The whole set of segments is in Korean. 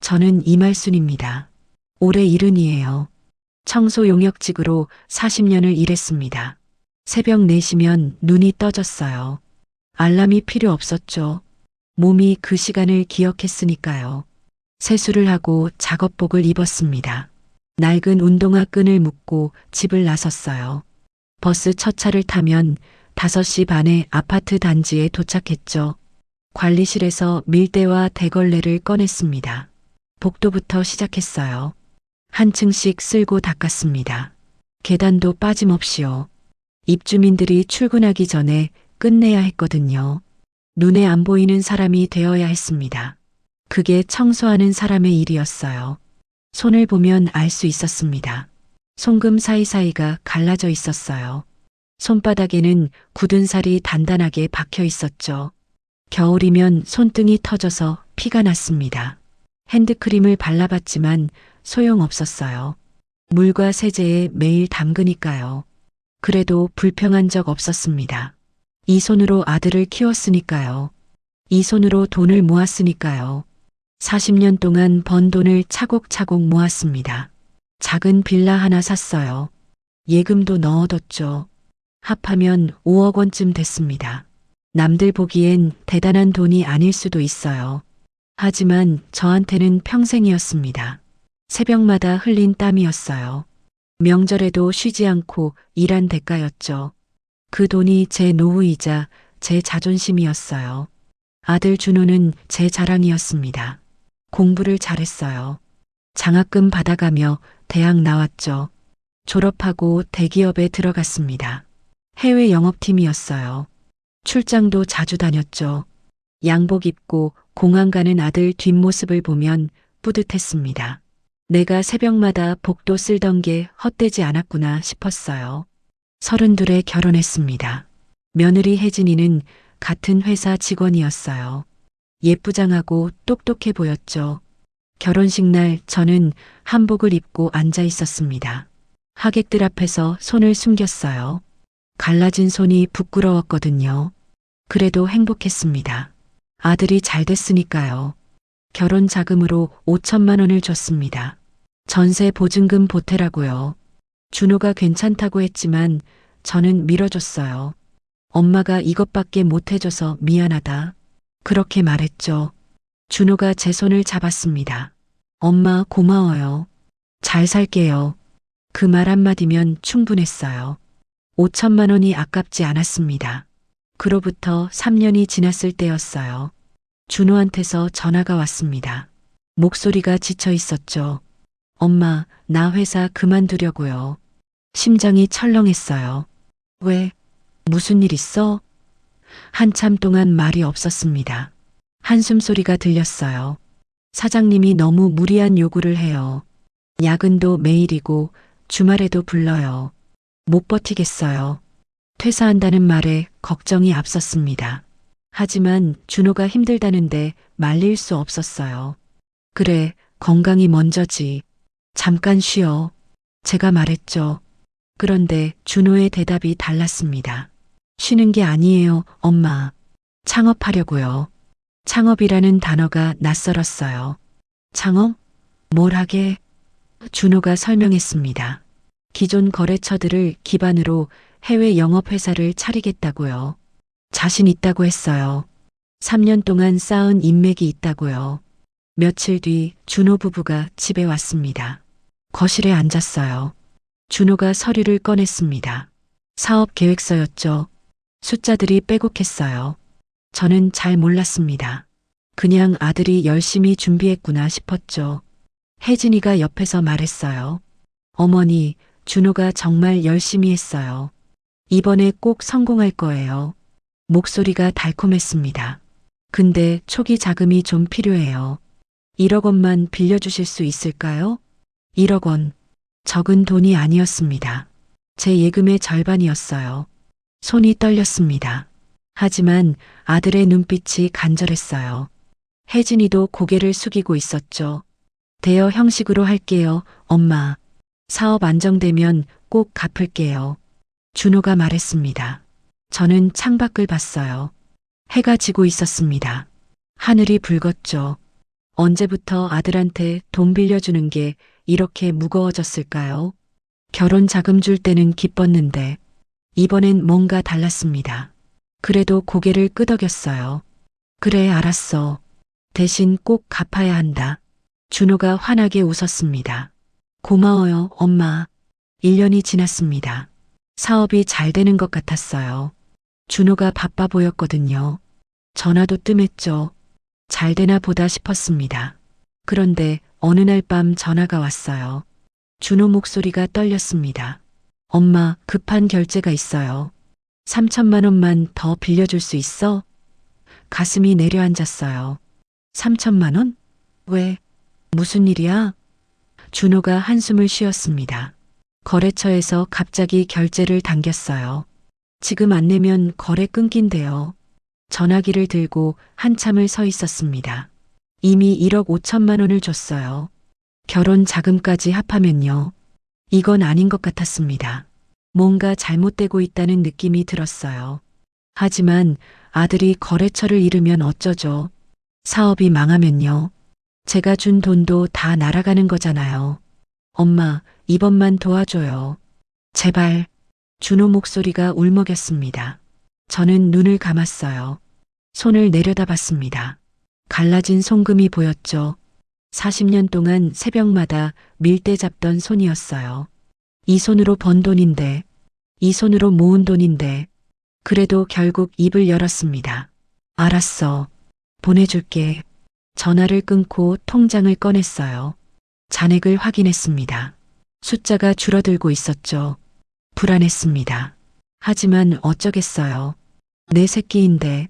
저는 이말순입니다. 올해 70이에요. 청소 용역직으로 40년을 일했습니다. 새벽 4시면 눈이 떠졌어요. 알람이 필요 없었죠. 몸이 그 시간을 기억했으니까요. 세수를 하고 작업복을 입었습니다. 낡은 운동화 끈을 묶고 집을 나섰어요. 버스 첫 차를 타면 5시 반에 아파트 단지에 도착했죠. 관리실에서 밀대와 대걸레를 꺼냈습니다. 복도부터 시작했어요. 한 층씩 쓸고 닦았습니다. 계단도 빠짐없이요. 입주민들이 출근하기 전에 끝내야 했거든요. 눈에 안 보이는 사람이 되어야 했습니다. 그게 청소하는 사람의 일이었어요. 손을 보면 알 수 있었습니다. 송금 사이사이가 갈라져 있었어요. 손바닥에는 굳은 살이 단단하게 박혀 있었죠. 겨울이면 손등이 터져서 피가 났습니다. 핸드크림을 발라봤지만 소용없었어요. 물과 세제에 매일 담그니까요. 그래도 불평한 적 없었습니다. 이 손으로 아들을 키웠으니까요. 이 손으로 돈을 모았으니까요. 40년 동안 번 돈을 차곡차곡 모았습니다. 작은 빌라 하나 샀어요. 예금도 넣어뒀죠. 합하면 5억 원쯤 됐습니다. 남들 보기엔 대단한 돈이 아닐 수도 있어요. 하지만 저한테는 평생이었습니다. 새벽마다 흘린 땀이었어요. 명절에도 쉬지 않고 일한 대가였죠. 그 돈이 제 노후이자 제 자존심이었어요. 아들 준호는 제 자랑이었습니다. 공부를 잘했어요. 장학금 받아가며 대학 나왔죠. 졸업하고 대기업에 들어갔습니다. 해외 영업팀이었어요. 출장도 자주 다녔죠. 양복 입고 공항 가는 아들 뒷모습을 보면 뿌듯했습니다. 내가 새벽마다 복도 쓸던 게 헛되지 않았구나 싶었어요. 32에 결혼했습니다. 며느리 혜진이는 같은 회사 직원이었어요. 예쁘장하고 똑똑해 보였죠. 결혼식 날 저는 한복을 입고 앉아 있었습니다. 하객들 앞에서 손을 숨겼어요. 갈라진 손이 부끄러웠거든요. 그래도 행복했습니다. 아들이 잘 됐으니까요. 결혼 자금으로 5천만 원을 줬습니다. 전세 보증금 보태라고요. 준호가 괜찮다고 했지만 저는 밀어줬어요. 엄마가 이것밖에 못 해줘서 미안하다. 그렇게 말했죠. 준호가 제 손을 잡았습니다. 엄마 고마워요. 잘 살게요. 그 말 한마디면 충분했어요. 5천만 원이 아깝지 않았습니다. 그로부터 3년이 지났을 때였어요. 준호한테서 전화가 왔습니다. 목소리가 지쳐 있었죠. 엄마, 나 회사 그만두려고요. 심장이 철렁했어요. 왜? 무슨 일 있어? 한참 동안 말이 없었습니다. 한숨 소리가 들렸어요. 사장님이 너무 무리한 요구를 해요. 야근도 매일이고 주말에도 불러요. 못 버티겠어요. 퇴사한다는 말에 걱정이 앞섰습니다. 하지만 준호가 힘들다는데 말릴 수 없었어요. 그래, 건강이 먼저지. 잠깐 쉬어. 제가 말했죠. 그런데 준호의 대답이 달랐습니다. 쉬는 게 아니에요, 엄마. 창업하려고요. 창업이라는 단어가 낯설었어요. 창업? 뭘 하게? 준호가 설명했습니다. 기존 거래처들을 기반으로 해외 영업회사를 차리겠다고요. 자신 있다고 했어요. 3년 동안 쌓은 인맥이 있다고요. 며칠 뒤 준호 부부가 집에 왔습니다. 거실에 앉았어요. 준호가 서류를 꺼냈습니다. 사업 계획서였죠. 숫자들이 빼곡했어요. 저는 잘 몰랐습니다. 그냥 아들이 열심히 준비했구나 싶었죠. 혜진이가 옆에서 말했어요. 어머니, 준호가 정말 열심히 했어요. 이번에 꼭 성공할 거예요. 목소리가 달콤했습니다. 근데 초기 자금이 좀 필요해요. 1억 원만 빌려주실 수 있을까요? 1억 원. 적은 돈이 아니었습니다. 제 예금의 절반이었어요. 손이 떨렸습니다. 하지만 아들의 눈빛이 간절했어요. 혜진이도 고개를 숙이고 있었죠. 대여 형식으로 할게요, 엄마. 사업 안정되면 꼭 갚을게요. 준호가 말했습니다. 저는 창밖을 봤어요. 해가 지고 있었습니다. 하늘이 붉었죠. 언제부터 아들한테 돈 빌려주는 게 이렇게 무거워졌을까요? 결혼 자금 줄 때는 기뻤는데 이번엔 뭔가 달랐습니다. 그래도 고개를 끄덕였어요. 그래, 알았어. 대신 꼭 갚아야 한다. 준호가 환하게 웃었습니다. 고마워요, 엄마. 1년이 지났습니다. 사업이 잘 되는 것 같았어요. 준호가 바빠 보였거든요. 전화도 뜸했죠. 잘 되나 보다 싶었습니다. 그런데 어느 날 밤 전화가 왔어요. 준호 목소리가 떨렸습니다. 엄마, 급한 결제가 있어요. 3천만 원만 더 빌려줄 수 있어? 가슴이 내려앉았어요. 3천만 원? 왜? 무슨 일이야? 준호가 한숨을 쉬었습니다. 거래처에서 갑자기 결제를 당겼어요. 지금 안 내면 거래 끊긴대요. 전화기를 들고 한참을 서 있었습니다. 이미 1억 5천만 원을 줬어요. 결혼 자금까지 합하면요. 이건 아닌 것 같았습니다. 뭔가 잘못되고 있다는 느낌이 들었어요. 하지만 아들이 거래처를 잃으면 어쩌죠? 사업이 망하면요. 제가 준 돈도 다 날아가는 거잖아요. 엄마, 이번만 도와줘요. 제발. 준호 목소리가 울먹였습니다. 저는 눈을 감았어요. 손을 내려다봤습니다. 갈라진 송금이 보였죠. 40년 동안 새벽마다 밀대 잡던 손이었어요. 이 손으로 번 돈인데, 이 손으로 모은 돈인데, 그래도 결국 입을 열었습니다. 알았어. 보내줄게. 전화를 끊고 통장을 꺼냈어요. 잔액을 확인했습니다. 숫자가 줄어들고 있었죠. 불안했습니다. 하지만 어쩌겠어요. 내 새끼인데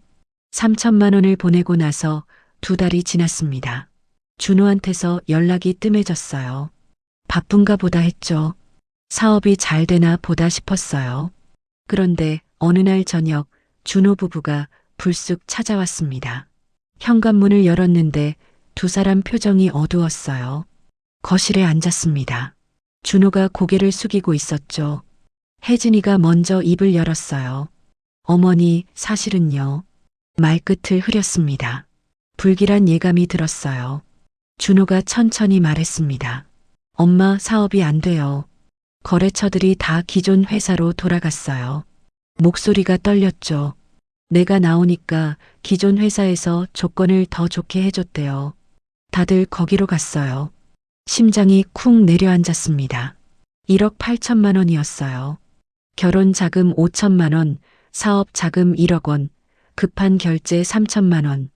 3천만 원을 보내고 나서 2달이 지났습니다. 준호한테서 연락이 뜸해졌어요. 바쁜가 보다 했죠. 사업이 잘 되나 보다 싶었어요. 그런데 어느 날 저녁 준호 부부가 불쑥 찾아왔습니다. 현관문을 열었는데 두 사람 표정이 어두웠어요. 거실에 앉았습니다. 준호가 고개를 숙이고 있었죠. 혜진이가 먼저 입을 열었어요. 어머니, 사실은요. 말끝을 흐렸습니다. 불길한 예감이 들었어요. 준호가 천천히 말했습니다. 엄마, 사업이 안 돼요. 거래처들이 다 기존 회사로 돌아갔어요. 목소리가 떨렸죠. 내가 나오니까 기존 회사에서 조건을 더 좋게 해줬대요. 다들 거기로 갔어요. 심장이 쿵 내려앉았습니다. 1억 8천만 원이었어요. 결혼 자금 5천만 원, 사업 자금 1억 원, 급한 결제 3천만 원.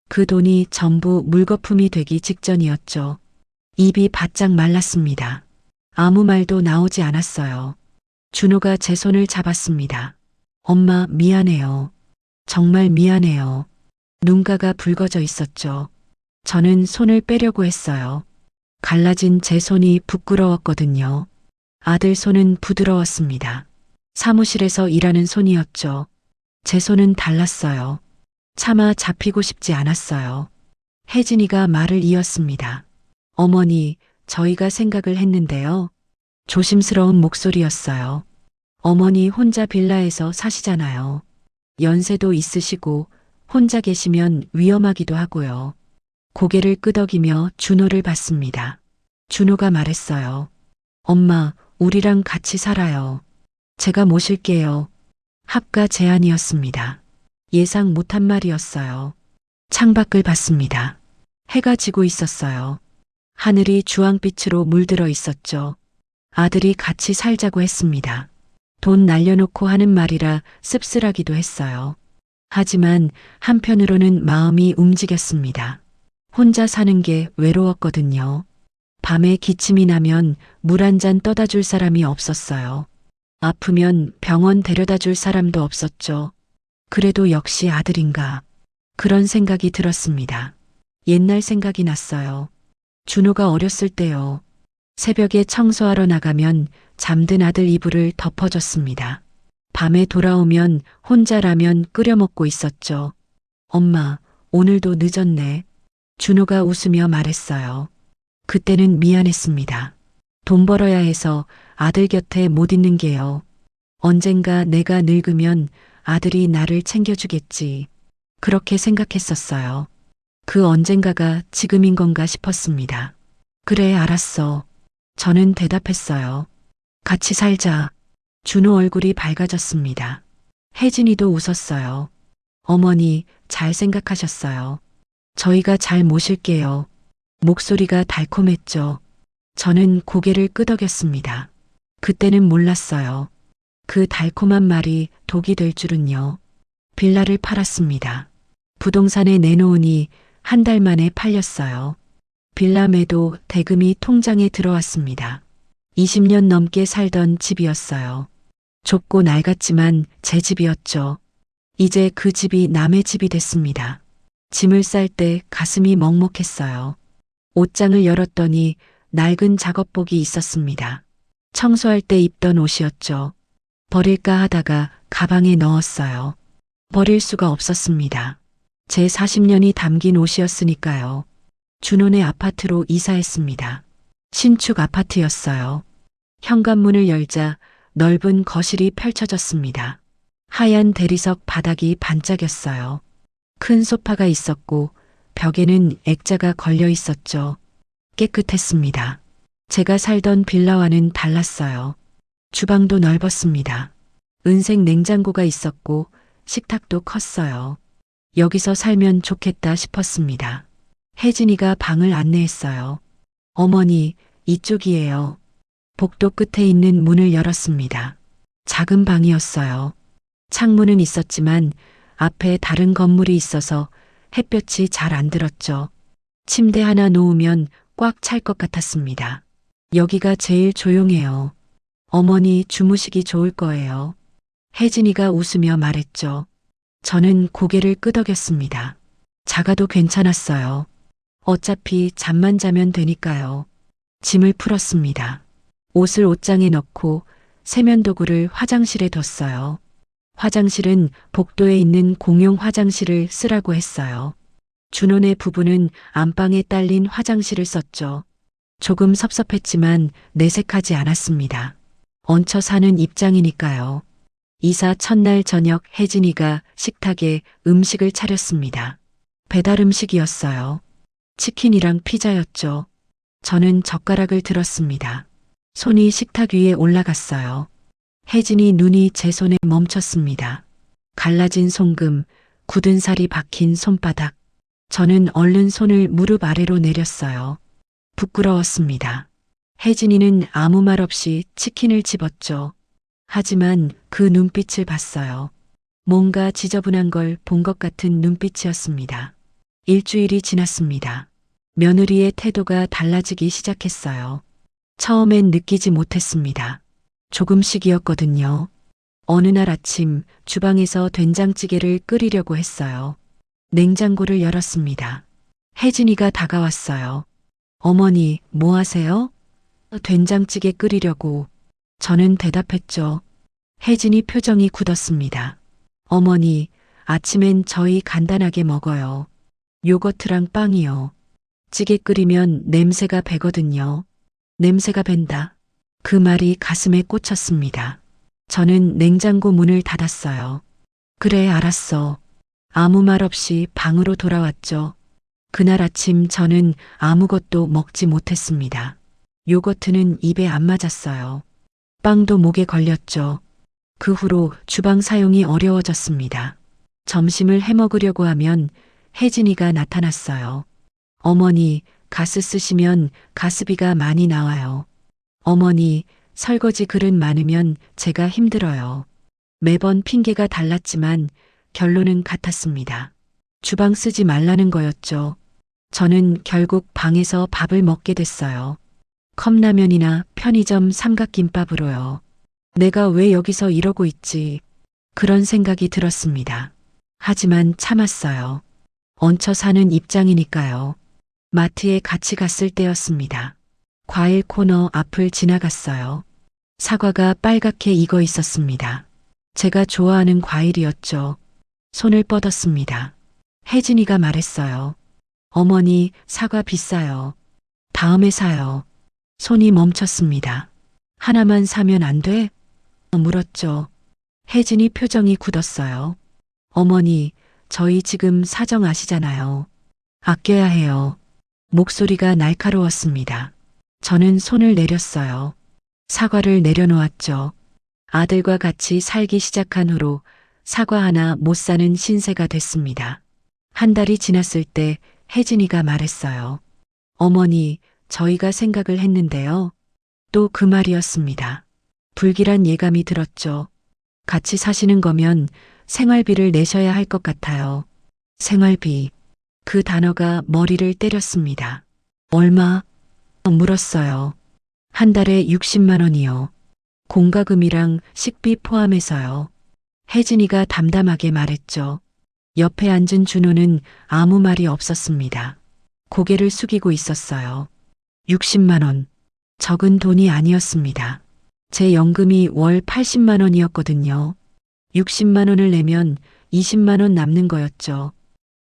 그 돈이 전부 물거품이 되기 직전이었죠. 입이 바짝 말랐습니다. 아무 말도 나오지 않았어요. 준호가 제 손을 잡았습니다. 엄마, 미안해요. 정말 미안해요. 눈가가 붉어져 있었죠. 저는 손을 빼려고 했어요. 갈라진 제 손이 부끄러웠거든요. 아들 손은 부드러웠습니다. 사무실에서 일하는 손이었죠. 제 손은 달랐어요. 차마 잡히고 싶지 않았어요. 혜진이가 말을 이었습니다. 어머니, 저희가 생각을 했는데요. 조심스러운 목소리였어요. 어머니 혼자 빌라에서 사시잖아요. 연세도 있으시고 혼자 계시면 위험하기도 하고요. 고개를 끄덕이며 준호를 봤습니다. 준호가 말했어요. 엄마, 우리랑 같이 살아요. 제가 모실게요. 합가 제안이었습니다. 예상 못한 말이었어요. 창밖을 봤습니다. 해가 지고 있었어요. 하늘이 주황빛으로 물들어 있었죠. 아들이 같이 살자고 했습니다. 돈 날려놓고 하는 말이라 씁쓸하기도 했어요. 하지만 한편으로는 마음이 움직였습니다. 혼자 사는 게 외로웠거든요. 밤에 기침이 나면 물 한 잔 떠다 줄 사람이 없었어요. 아프면 병원 데려다 줄 사람도 없었죠. 그래도 역시 아들인가. 그런 생각이 들었습니다. 옛날 생각이 났어요. 준호가 어렸을 때요. 새벽에 청소하러 나가면 잠든 아들 이불을 덮어줬습니다. 밤에 돌아오면 혼자 라면 끓여 먹고 있었죠. 엄마, 오늘도 늦었네. 준호가 웃으며 말했어요. 그때는 미안했습니다. 돈 벌어야 해서 아들 곁에 못 있는 게요. 언젠가 내가 늙으면 아들이 나를 챙겨주겠지. 그렇게 생각했었어요. 그 언젠가가 지금인 건가 싶었습니다. 그래, 알았어. 저는 대답했어요. 같이 살자. 준호 얼굴이 밝아졌습니다. 혜진이도 웃었어요. 어머니, 잘 생각하셨어요. 저희가 잘 모실게요. 목소리가 달콤했죠. 저는 고개를 끄덕였습니다. 그때는 몰랐어요. 그 달콤한 말이 독이 될 줄은요. 빌라를 팔았습니다. 부동산에 내놓으니 한 달 만에 팔렸어요. 빌라 매도 대금이 통장에 들어왔습니다. 20년 넘게 살던 집이었어요. 좁고 낡았지만 제 집이었죠. 이제 그 집이 남의 집이 됐습니다. 짐을 쌀 때 가슴이 먹먹했어요. 옷장을 열었더니 낡은 작업복이 있었습니다. 청소할 때 입던 옷이었죠. 버릴까 하다가 가방에 넣었어요. 버릴 수가 없었습니다. 제 40년이 담긴 옷이었으니까요. 준호네 아파트로 이사했습니다. 신축 아파트였어요. 현관문을 열자 넓은 거실이 펼쳐졌습니다. 하얀 대리석 바닥이 반짝였어요. 큰 소파가 있었고 벽에는 액자가 걸려 있었죠. 깨끗했습니다. 제가 살던 빌라와는 달랐어요. 주방도 넓었습니다. 은색 냉장고가 있었고 식탁도 컸어요. 여기서 살면 좋겠다 싶었습니다. 혜진이가 방을 안내했어요. 어머니, 이쪽이에요. 복도 끝에 있는 문을 열었습니다. 작은 방이었어요. 창문은 있었지만 앞에 다른 건물이 있어서 햇볕이 잘 안 들었죠. 침대 하나 놓으면 꽉 찰 것 같았습니다. 여기가 제일 조용해요. 어머니 주무시기 좋을 거예요. 혜진이가 웃으며 말했죠. 저는 고개를 끄덕였습니다. 작아도 괜찮았어요. 어차피 잠만 자면 되니까요. 짐을 풀었습니다. 옷을 옷장에 넣고 세면도구를 화장실에 뒀어요. 화장실은 복도에 있는 공용 화장실을 쓰라고 했어요. 준호네 부부는 안방에 딸린 화장실을 썼죠. 조금 섭섭했지만 내색하지 않았습니다. 얹혀 사는 입장이니까요. 이사 첫날 저녁 혜진이가 식탁에 음식을 차렸습니다. 배달 음식이었어요. 치킨이랑 피자였죠. 저는 젓가락을 들었습니다. 손이 식탁 위에 올라갔어요. 혜진이 눈이 제 손에 멈췄습니다. 갈라진 송금, 굳은 살이 박힌 손바닥. 저는 얼른 손을 무릎 아래로 내렸어요. 부끄러웠습니다. 혜진이는 아무 말 없이 치킨을 집었죠. 하지만 그 눈빛을 봤어요. 뭔가 지저분한 걸 본 것 같은 눈빛이었습니다. 일주일이 지났습니다. 며느리의 태도가 달라지기 시작했어요. 처음엔 느끼지 못했습니다. 조금씩이었거든요. 어느 날 아침 주방에서 된장찌개를 끓이려고 했어요. 냉장고를 열었습니다. 혜진이가 다가왔어요. 어머니, 뭐 하세요? 된장찌개 끓이려고. 저는 대답했죠. 혜진이 표정이 굳었습니다. 어머니, 아침엔 저희 간단하게 먹어요. 요거트랑 빵이요. 찌개 끓이면 냄새가 배거든요. 냄새가 밴다. 그 말이 가슴에 꽂혔습니다. 저는 냉장고 문을 닫았어요. 그래, 알았어. 아무 말 없이 방으로 돌아왔죠. 그날 아침 저는 아무것도 먹지 못했습니다. 요거트는 입에 안 맞았어요. 빵도 목에 걸렸죠. 그 후로 주방 사용이 어려워졌습니다. 점심을 해 먹으려고 하면 혜진이가 나타났어요. 어머니, 가스 쓰시면 가스비가 많이 나와요. 어머니, 설거지 그릇 많으면 제가 힘들어요. 매번 핑계가 달랐지만 결론은 같았습니다. 주방 쓰지 말라는 거였죠. 저는 결국 방에서 밥을 먹게 됐어요. 컵라면이나 편의점 삼각김밥으로요. 내가 왜 여기서 이러고 있지? 그런 생각이 들었습니다. 하지만 참았어요. 얹혀 사는 입장이니까요. 마트에 같이 갔을 때였습니다. 과일 코너 앞을 지나갔어요. 사과가 빨갛게 익어 있었습니다. 제가 좋아하는 과일이었죠. 손을 뻗었습니다. 혜진이가 말했어요. 어머니, 사과 비싸요. 다음에 사요. 손이 멈췄습니다. 하나만 사면 안 돼? 물었죠. 혜진이 표정이 굳었어요. 어머니, 저희 지금 사정 아시잖아요. 아껴야 해요. 목소리가 날카로웠습니다. 저는 손을 내렸어요. 사과를 내려놓았죠. 아들과 같이 살기 시작한 후로 사과 하나 못 사는 신세가 됐습니다. 한 달이 지났을 때 혜진이가 말했어요. 어머니, 저희가 생각을 했는데요. 또 그 말이었습니다. 불길한 예감이 들었죠. 같이 사시는 거면 생활비를 내셔야 할 것 같아요. 생활비. 그 단어가 머리를 때렸습니다. 얼마? 물었어요. 한 달에 60만 원이요. 공과금이랑 식비 포함해서요. 혜진이가 담담하게 말했죠. 옆에 앉은 준호는 아무 말이 없었습니다. 고개를 숙이고 있었어요. 60만 원. 적은 돈이 아니었습니다. 제 연금이 월 80만 원이었거든요. 60만 원을 내면 20만 원 남는 거였죠.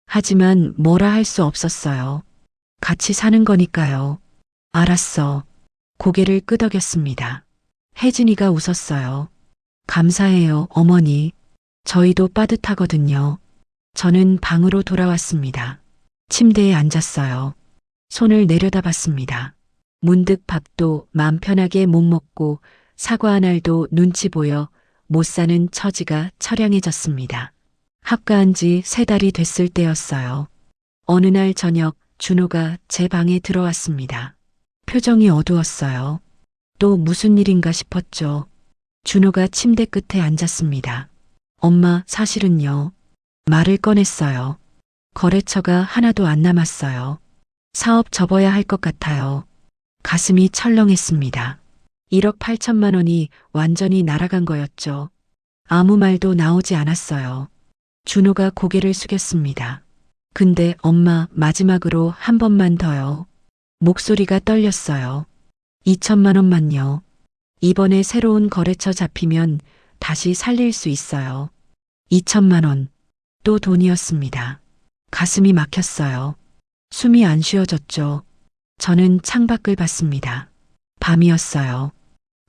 하지만 뭐라 할 수 없었어요. 같이 사는 거니까요. 알았어. 고개를 끄덕였습니다. 혜진이가 웃었어요. 감사해요, 어머니. 저희도 빠듯하거든요. 저는 방으로 돌아왔습니다. 침대에 앉았어요. 손을 내려다봤습니다. 문득 밥도 맘 편하게 못 먹고 사과 한 알도 눈치 보여 못 사는 처지가 처량해졌습니다. 합가한 지 3달이 됐을 때였어요. 어느 날 저녁 준호가 제 방에 들어왔습니다. 표정이 어두웠어요. 또 무슨 일인가 싶었죠. 준호가 침대 끝에 앉았습니다. 엄마, 사실은요. 말을 꺼냈어요. 거래처가 하나도 안 남았어요. 사업 접어야 할 것 같아요. 가슴이 철렁했습니다. 1억 8천만 원이 완전히 날아간 거였죠. 아무 말도 나오지 않았어요. 준호가 고개를 숙였습니다. 근데 엄마, 마지막으로 한 번만 더요. 목소리가 떨렸어요. 2천만 원만요. 이번에 새로운 거래처 잡히면 다시 살릴 수 있어요. 2천만 원. 또 돈이었습니다. 가슴이 막혔어요. 숨이 안 쉬어졌죠. 저는 창밖을 봤습니다. 밤이었어요.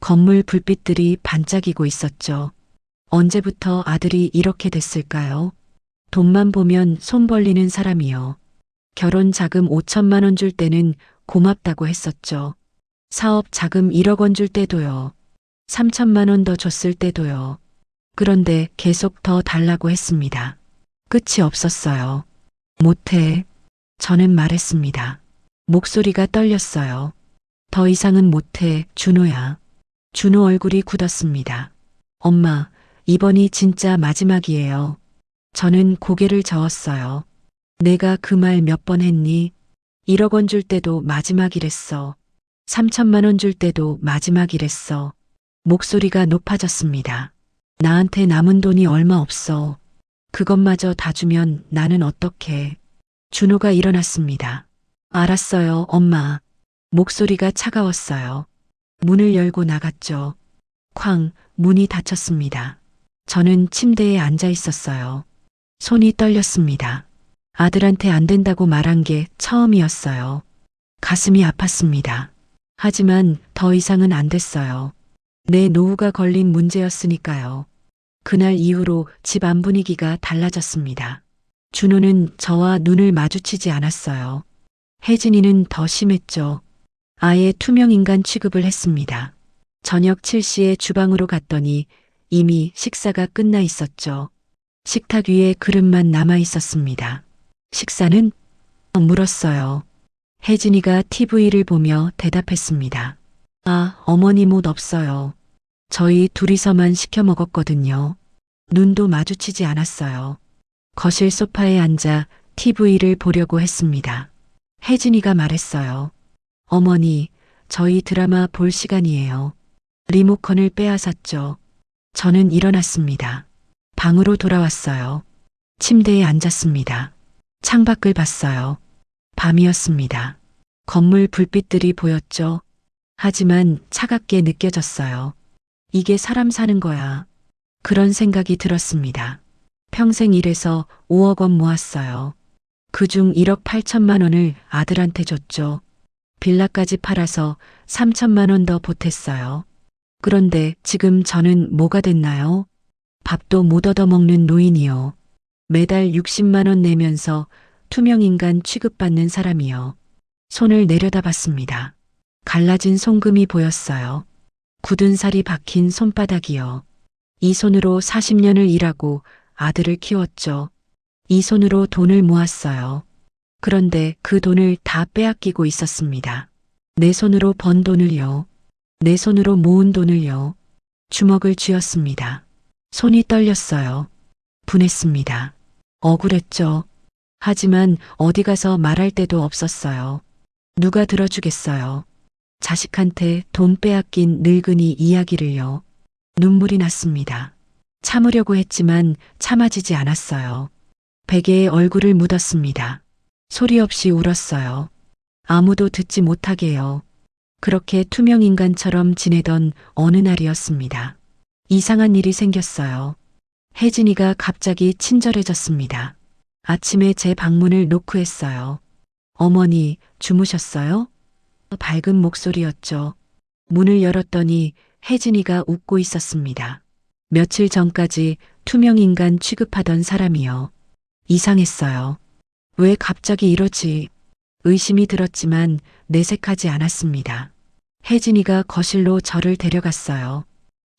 건물 불빛들이 반짝이고 있었죠. 언제부터 아들이 이렇게 됐을까요? 돈만 보면 손 벌리는 사람이요. 결혼 자금 5천만 원 줄 때는 고맙다고 했었죠. 사업 자금 1억 원 줄 때도요. 3천만 원 더 줬을 때도요. 그런데 계속 더 달라고 했습니다. 끝이 없었어요. 못해. 저는 말했습니다. 목소리가 떨렸어요. 더 이상은 못해, 준호야. 준호 얼굴이 굳었습니다. 엄마, 이번이 진짜 마지막이에요. 저는 고개를 저었어요. 내가 그 말 몇 번 했니? 1억 원 줄 때도 마지막이랬어. 3천만 원 줄 때도 마지막이랬어. 목소리가 높아졌습니다. 나한테 남은 돈이 얼마 없어. 그것마저 다 주면 나는 어떡해. 준호가 일어났습니다. 알았어요, 엄마. 목소리가 차가웠어요. 문을 열고 나갔죠. 쾅, 문이 닫혔습니다. 저는 침대에 앉아 있었어요. 손이 떨렸습니다. 아들한테 안 된다고 말한 게 처음이었어요. 가슴이 아팠습니다. 하지만 더 이상은 안 됐어요. 내 노후가 걸린 문제였으니까요. 그날 이후로 집 안 분위기가 달라졌습니다. 준호는 저와 눈을 마주치지 않았어요. 혜진이는 더 심했죠. 아예 투명인간 취급을 했습니다. 저녁 7시에 주방으로 갔더니 이미 식사가 끝나 있었죠. 식탁 위에 그릇만 남아 있었습니다. 식사는? 물었어요. 혜진이가 TV를 보며 대답했습니다. 아, 어머니 못 없어요. 저희 둘이서만 시켜 먹었거든요. 눈도 마주치지 않았어요. 거실 소파에 앉아 TV를 보려고 했습니다. 혜진이가 말했어요. 어머니, 저희 드라마 볼 시간이에요. 리모컨을 빼앗았죠. 저는 일어났습니다. 방으로 돌아왔어요. 침대에 앉았습니다. 창밖을 봤어요. 밤이었습니다. 건물 불빛들이 보였죠. 하지만 차갑게 느껴졌어요. 이게 사람 사는 거야. 그런 생각이 들었습니다. 평생 일해서 5억 원 모았어요. 그중 1억 8천만 원을 아들한테 줬죠. 빌라까지 팔아서 3천만 원 더 보탰어요. 그런데 지금 저는 뭐가 됐나요? 밥도 못 얻어먹는 노인이요. 매달 60만 원 내면서 투명인간 취급받는 사람이요. 손을 내려다봤습니다. 갈라진 송금이 보였어요. 굳은 살이 박힌 손바닥이요. 이 손으로 40년을 일하고 아들을 키웠죠. 이 손으로 돈을 모았어요. 그런데 그 돈을 다 빼앗기고 있었습니다. 내 손으로 번 돈을요. 내 손으로 모은 돈을요. 주먹을 쥐었습니다. 손이 떨렸어요. 분했습니다. 억울했죠. 하지만 어디 가서 말할 데도 없었어요. 누가 들어주겠어요. 자식한테 돈 빼앗긴 늙은이 이야기를요. 눈물이 났습니다. 참으려고 했지만 참아지지 않았어요. 베개에 얼굴을 묻었습니다. 소리 없이 울었어요. 아무도 듣지 못하게요. 그렇게 투명인간처럼 지내던 어느 날이었습니다. 이상한 일이 생겼어요. 혜진이가 갑자기 친절해졌습니다. 아침에 제 방문을 노크했어요. 어머니, 주무셨어요? 밝은 목소리였죠. 문을 열었더니 혜진이가 웃고 있었습니다. 며칠 전까지 투명인간 취급하던 사람이요. 이상했어요. 왜 갑자기 이러지? 의심이 들었지만 내색하지 않았습니다. 혜진이가 거실로 저를 데려갔어요.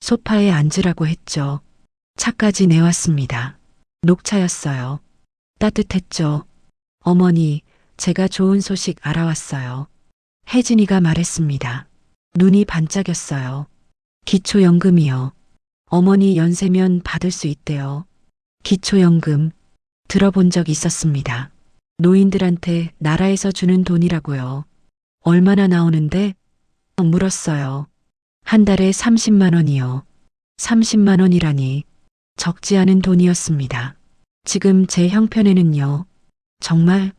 소파에 앉으라고 했죠. 차까지 내왔습니다. 녹차였어요. 따뜻했죠. 어머니, 제가 좋은 소식 알아왔어요. 혜진이가 말했습니다. 눈이 반짝였어요. 기초연금이요. 어머니 연세면 받을 수 있대요. 기초연금. 들어본 적 있었습니다. 노인들한테 나라에서 주는 돈이라고요. 얼마나 나오는데? 물었어요. 한 달에 30만 원이요. 30만 원이라니 적지 않은 돈이었습니다. 지금 제 형편에는요. 정말?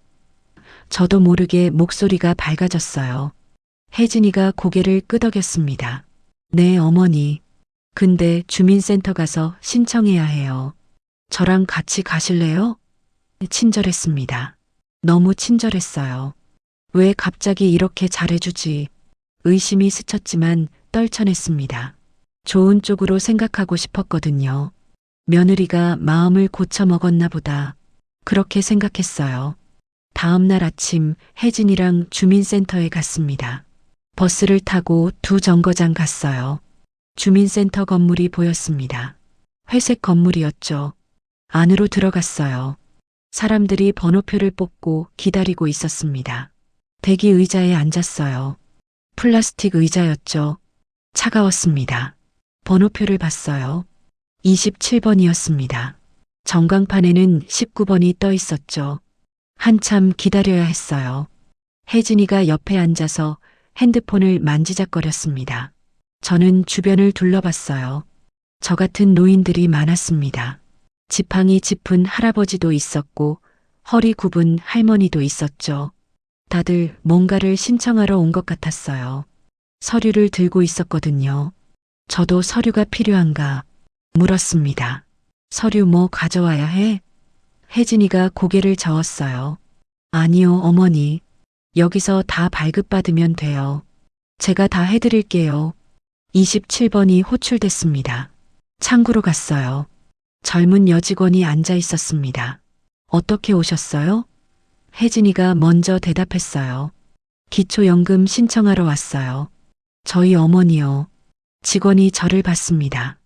저도 모르게 목소리가 밝아졌어요. 혜진이가 고개를 끄덕였습니다. 네, 어머니. 근데 주민센터 가서 신청해야 해요. 저랑 같이 가실래요? 친절했습니다. 너무 친절했어요. 왜 갑자기 이렇게 잘해주지? 의심이 스쳤지만 떨쳐냈습니다. 좋은 쪽으로 생각하고 싶었거든요. 며느리가 마음을 고쳐먹었나 보다. 그렇게 생각했어요. 다음 날 아침 혜진이랑 주민센터에 갔습니다. 버스를 타고 두 정거장 갔어요. 주민센터 건물이 보였습니다. 회색 건물이었죠. 안으로 들어갔어요. 사람들이 번호표를 뽑고 기다리고 있었습니다. 대기 의자에 앉았어요. 플라스틱 의자였죠. 차가웠습니다. 번호표를 봤어요. 27번이었습니다. 전광판에는 19번이 떠 있었죠. 한참 기다려야 했어요. 혜진이가 옆에 앉아서 핸드폰을 만지작거렸습니다. 저는 주변을 둘러봤어요. 저 같은 노인들이 많았습니다. 지팡이 짚은 할아버지도 있었고 허리 굽은 할머니도 있었죠. 다들 뭔가를 신청하러 온 것 같았어요. 서류를 들고 있었거든요. 저도 서류가 필요한가 물었습니다. 서류 뭐 가져와야 해? 혜진이가 고개를 저었어요. 아니요, 어머니. 여기서 다 발급받으면 돼요. 제가 다 해드릴게요. 27번이 호출됐습니다. 창구로 갔어요. 젊은 여직원이 앉아 있었습니다. 어떻게 오셨어요? 혜진이가 먼저 대답했어요. 기초연금 신청하러 왔어요. 저희 어머니요. 직원이 저를 봤습니다.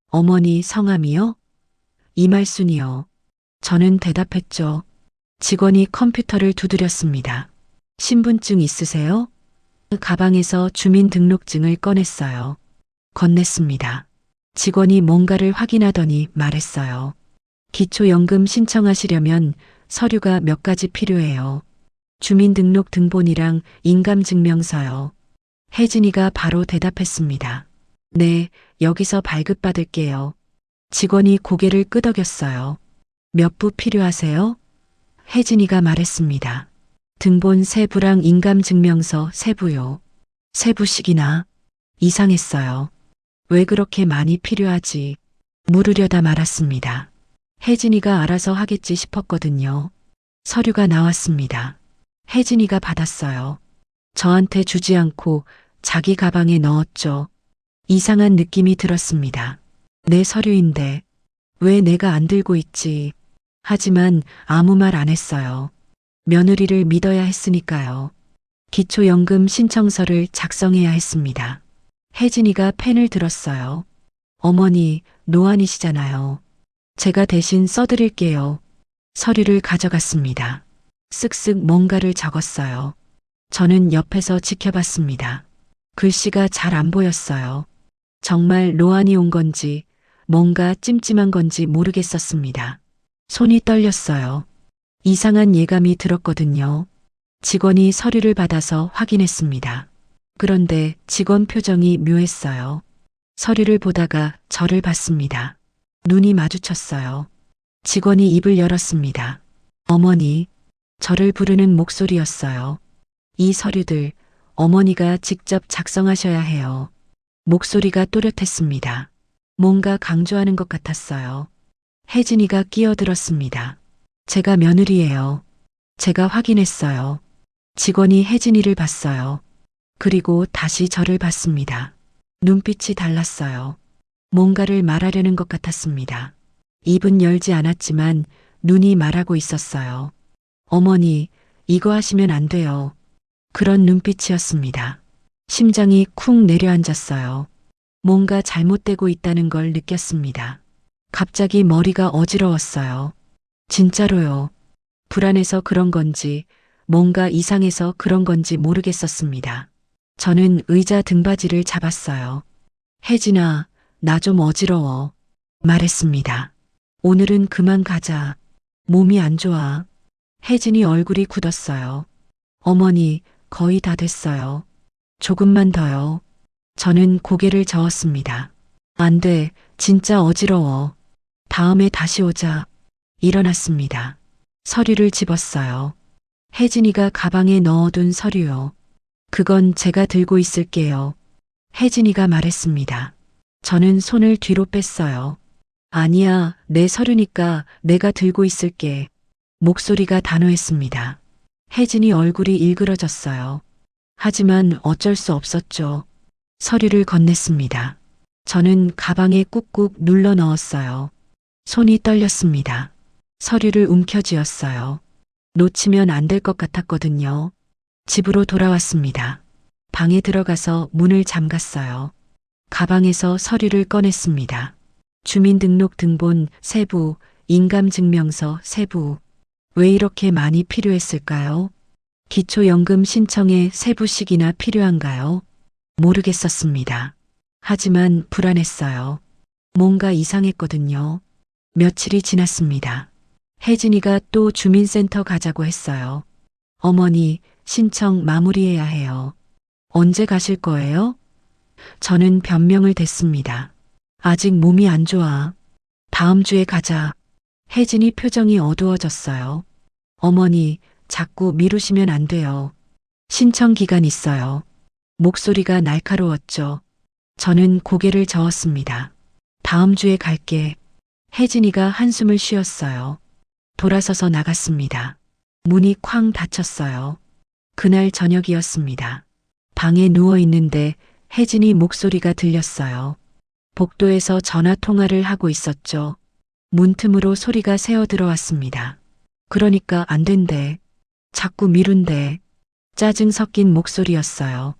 어머니 성함이요? 이말순이요. 저는 대답했죠. 직원이 컴퓨터를 두드렸습니다. 신분증 있으세요? 가방에서 주민등록증을 꺼냈어요. 건넸습니다. 직원이 뭔가를 확인하더니 말했어요. 기초연금 신청하시려면 서류가 몇 가지 필요해요. 주민등록 등본이랑 인감증명서요. 혜진이가 바로 대답했습니다. 네, 여기서 발급받을게요. 직원이 고개를 끄덕였어요. 몇 부 필요하세요? 혜진이가 말했습니다. 등본 3부랑 인감증명서 3부요. 3부씩이나. 이상했어요. 왜 그렇게 많이 필요하지? 물으려다 말았습니다. 혜진이가 알아서 하겠지 싶었거든요. 서류가 나왔습니다. 혜진이가 받았어요. 저한테 주지 않고 자기 가방에 넣었죠. 이상한 느낌이 들었습니다. 내 서류인데 왜 내가 안 들고 있지? 하지만 아무 말 안 했어요. 며느리를 믿어야 했으니까요. 기초연금 신청서를 작성해야 했습니다. 혜진이가 펜을 들었어요. 어머니, 노안이시잖아요. 제가 대신 써드릴게요. 서류를 가져갔습니다. 쓱쓱 뭔가를 적었어요. 저는 옆에서 지켜봤습니다. 글씨가 잘 안 보였어요. 정말 노안이 온 건지 뭔가 찜찜한 건지 모르겠었습니다. 손이 떨렸어요. 이상한 예감이 들었거든요. 직원이 서류를 받아서 확인했습니다. 그런데 직원 표정이 묘했어요. 서류를 보다가 저를 봤습니다. 눈이 마주쳤어요. 직원이 입을 열었습니다. 어머니, 저를 부르는 목소리였어요. 이 서류들 어머니가 직접 작성하셔야 해요. 목소리가 또렷했습니다. 뭔가 강조하는 것 같았어요. 혜진이가 끼어들었습니다. 제가 며느리예요. 제가 확인했어요. 직원이 혜진이를 봤어요. 그리고 다시 저를 봤습니다. 눈빛이 달랐어요. 뭔가를 말하려는 것 같았습니다. 입은 열지 않았지만 눈이 말하고 있었어요. 어머니, 이거 하시면 안 돼요. 그런 눈빛이었습니다. 심장이 쿵 내려앉았어요. 뭔가 잘못되고 있다는 걸 느꼈습니다. 갑자기 머리가 어지러웠어요. 진짜로요. 불안해서 그런 건지, 뭔가 이상해서 그런 건지 모르겠었습니다. 저는 의자 등받이를 잡았어요. 혜진아, 나 좀 어지러워. 말했습니다. 오늘은 그만 가자. 몸이 안 좋아. 혜진이 얼굴이 굳었어요. 어머니, 거의 다 됐어요. 조금만 더요. 저는 고개를 저었습니다. 안 돼, 진짜 어지러워. 다음에 다시 오자. 일어났습니다. 서류를 집었어요. 혜진이가 가방에 넣어둔 서류요. 그건 제가 들고 있을게요. 혜진이가 말했습니다. 저는 손을 뒤로 뺐어요. 아니야, 내 서류니까 내가 들고 있을게. 목소리가 단호했습니다. 혜진이 얼굴이 일그러졌어요. 하지만 어쩔 수 없었죠. 서류를 건넸습니다. 저는 가방에 꾹꾹 눌러 넣었어요. 손이 떨렸습니다. 서류를 움켜쥐었어요. 놓치면 안 될 것 같았거든요. 집으로 돌아왔습니다. 방에 들어가서 문을 잠갔어요. 가방에서 서류를 꺼냈습니다. 주민등록 등본 세부, 인감증명서 세부. 왜 이렇게 많이 필요했을까요? 기초연금 신청에 세부씩이나 필요한가요? 모르겠었습니다. 하지만 불안했어요. 뭔가 이상했거든요. 며칠이 지났습니다. 혜진이가 또 주민센터 가자고 했어요. 어머니, 신청 마무리해야 해요. 언제 가실 거예요? 저는 변명을 댔습니다. 아직 몸이 안 좋아. 다음 주에 가자. 혜진이 표정이 어두워졌어요. 어머니, 자꾸 미루시면 안 돼요. 신청 기간 있어요. 목소리가 날카로웠죠. 저는 고개를 저었습니다. 다음 주에 갈게. 혜진이가 한숨을 쉬었어요. 돌아서서 나갔습니다. 문이 쾅 닫혔어요. 그날 저녁이었습니다. 방에 누워 있는데 혜진이 목소리가 들렸어요. 복도에서 전화 통화를 하고 있었죠. 문틈으로 소리가 새어 들어왔습니다. 그러니까 안 된대. 자꾸 미룬대. 짜증 섞인 목소리였어요.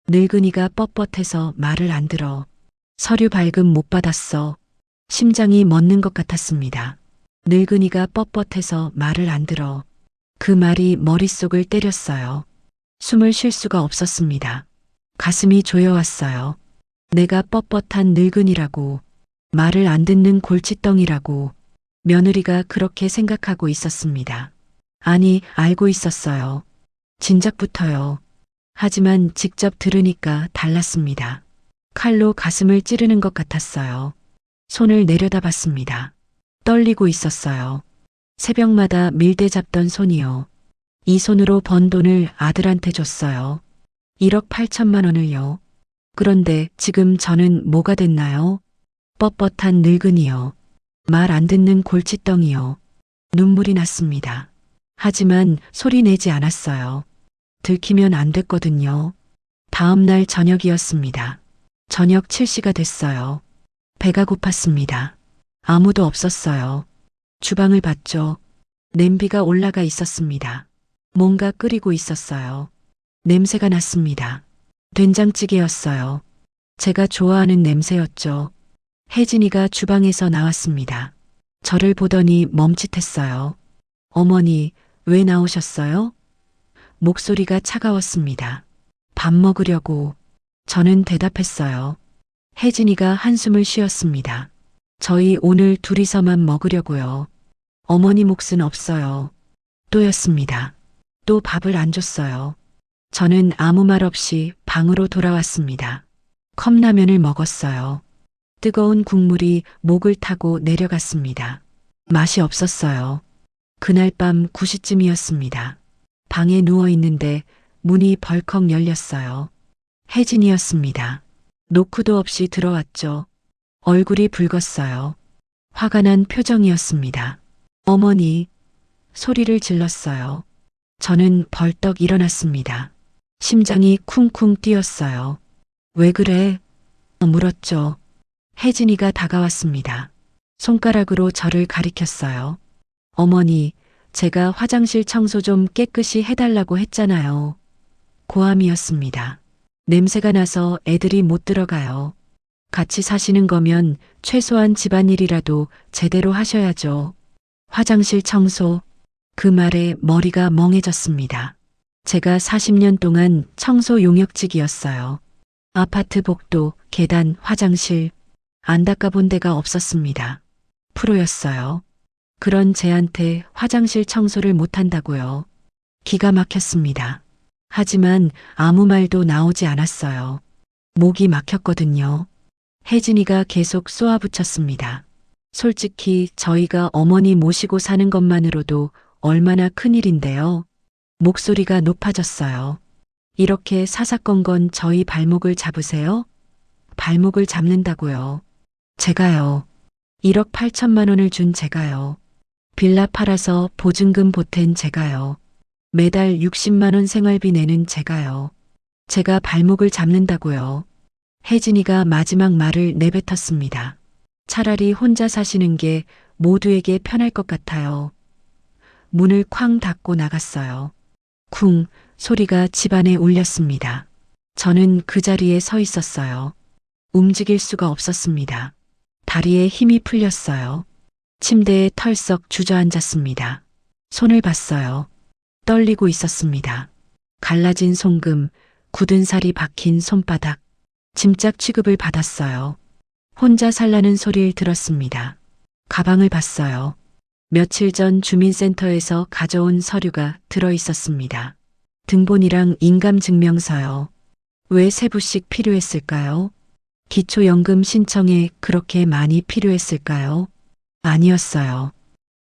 늙은이가 뻣뻣해서 말을 안 들어. 서류 발급 못 받았어. 심장이 멎는 것 같았습니다. 늙은이가 뻣뻣해서 말을 안 들어. 그 말이 머릿속을 때렸어요. 숨을 쉴 수가 없었습니다. 가슴이 조여왔어요. 내가 뻣뻣한 늙은이라고, 말을 안 듣는 골칫덩이라고, 며느리가 그렇게 생각하고 있었습니다. 아니, 알고 있었어요. 진작부터요. 하지만 직접 들으니까 달랐습니다. 칼로 가슴을 찌르는 것 같았어요. 손을 내려다봤습니다. 떨리고 있었어요. 새벽마다 밀대 잡던 손이요. 이 손으로 번 돈을 아들한테 줬어요. 1억 8천만 원을요. 그런데 지금 저는 뭐가 됐나요? 뻣뻣한 늙은이요. 말 안 듣는 골칫덩이요. 눈물이 났습니다. 하지만 소리 내지 않았어요. 들키면 안 됐거든요. 다음 날 저녁이었습니다. 저녁 7시가 됐어요. 배가 고팠습니다. 아무도 없었어요. 주방을 봤죠. 냄비가 올라가 있었습니다. 뭔가 끓이고 있었어요. 냄새가 났습니다. 된장찌개였어요. 제가 좋아하는 냄새였죠. 혜진이가 주방에서 나왔습니다. 저를 보더니 멈칫했어요. 어머니, 왜 나오셨어요? 목소리가 차가웠습니다. 밥 먹으려고. 저는 대답했어요. 혜진이가 한숨을 쉬었습니다. 저희 오늘 둘이서만 먹으려고요. 어머니 몫은 없어요. 또였습니다. 또 밥을 안 줬어요. 저는 아무 말 없이 방으로 돌아왔습니다. 컵라면을 먹었어요. 뜨거운 국물이 목을 타고 내려갔습니다. 맛이 없었어요. 그날 밤 9시쯤이었습니다. 방에 누워 있는데 문이 벌컥 열렸어요. 혜진이었습니다. 노크도 없이 들어왔죠. 얼굴이 붉었어요. 화가 난 표정이었습니다. 어머니, 소리를 질렀어요. 저는 벌떡 일어났습니다. 심장이 쿵쿵 뛰었어요. 왜 그래? 물었죠. 혜진이가 다가왔습니다. 손가락으로 저를 가리켰어요. 어머니, 제가 화장실 청소 좀 깨끗이 해달라고 했잖아요. 고함이었습니다. 냄새가 나서 애들이 못 들어가요. 같이 사시는 거면 최소한 집안일이라도 제대로 하셔야죠. 화장실 청소. 그 말에 머리가 멍해졌습니다. 제가 40년 동안 청소 용역직이었어요. 아파트 복도, 계단, 화장실. 안 닦아본 데가 없었습니다. 프로였어요. 그런 제한테 화장실 청소를 못한다고요. 기가 막혔습니다. 하지만 아무 말도 나오지 않았어요. 목이 막혔거든요. 혜진이가 계속 쏘아붙였습니다. 솔직히 저희가 어머니 모시고 사는 것만으로도 얼마나 큰일인데요. 목소리가 높아졌어요. 이렇게 사사건건 저희 발목을 잡으세요? 발목을 잡는다고요. 제가요. 1억 8천만 원을 준 제가요. 빌라 팔아서 보증금 보탠 제가요. 매달 60만 원 생활비 내는 제가요. 제가 발목을 잡는다고요. 혜진이가 마지막 말을 내뱉었습니다. 차라리 혼자 사시는 게 모두에게 편할 것 같아요. 문을 쾅 닫고 나갔어요. 쿵 소리가 집안에 울렸습니다. 저는 그 자리에 서 있었어요. 움직일 수가 없었습니다. 다리에 힘이 풀렸어요. 침대에 털썩 주저앉았습니다. 손을 봤어요. 떨리고 있었습니다. 갈라진 송금, 굳은 살이 박힌 손바닥, 짐작 취급을 받았어요. 혼자 살라는 소리를 들었습니다. 가방을 봤어요. 며칠 전 주민센터에서 가져온 서류가 들어 있었습니다. 등본이랑 인감증명서요. 왜 3부씩 필요했을까요? 기초연금 신청에 그렇게 많이 필요했을까요? 아니었어요.